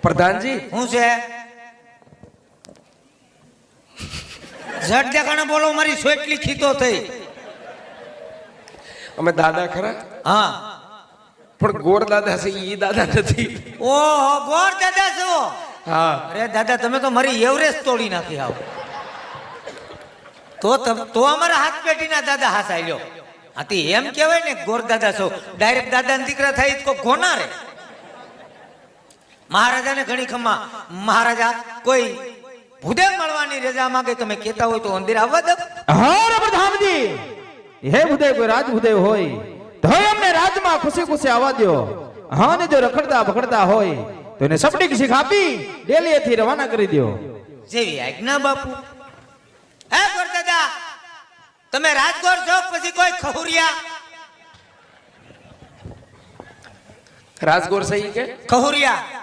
પ્રધાનજી હું છે ઝટ દેખાણે બોલો, મારી સોટલી ખીતો થઈ. અમે દાદા ખરા, હા, પણ ગોળ દાદા છે ઈ દાદા નથી. ઓહો, ગોર દાદા છો? હા. અરે દાદા, તમે તો મારી એવરેસ્ટ તોડી નાખી. આવ તો અમારા હાથ પેટીના દાદા હાથ આવ્યો. આથી એમ કહેવાય ને ગોર દાદા છો, ડાયરેક્ટ દાદાના દીકરા થાય તો ગોના રે. મહારાજાને ઘણી ખમ્મા. મહારાજા કોઈ ભૂદેવ મળવાની રજા માંગે, તમે કહેતા હોય તો અંદિર આવવા દો. હા પ્રધાનજી, હે ભૂદેવ કોઈ રાજ ભૂદેવ હોય તો અમને રાજમાં ખુશી ખુશી આવવા દો. હા, ને જો રખડતા ભખડતા હોય તો એને સપડી શીખ આપી ડેલીએથી રવાના કરી દો. જેવી આજ્ઞા બાપુ. હે ગોર દાદા, તમે રાજગોર છો પછી કોઈ ખહુરિયા? રાજગોર સહી કે ખહુરિયા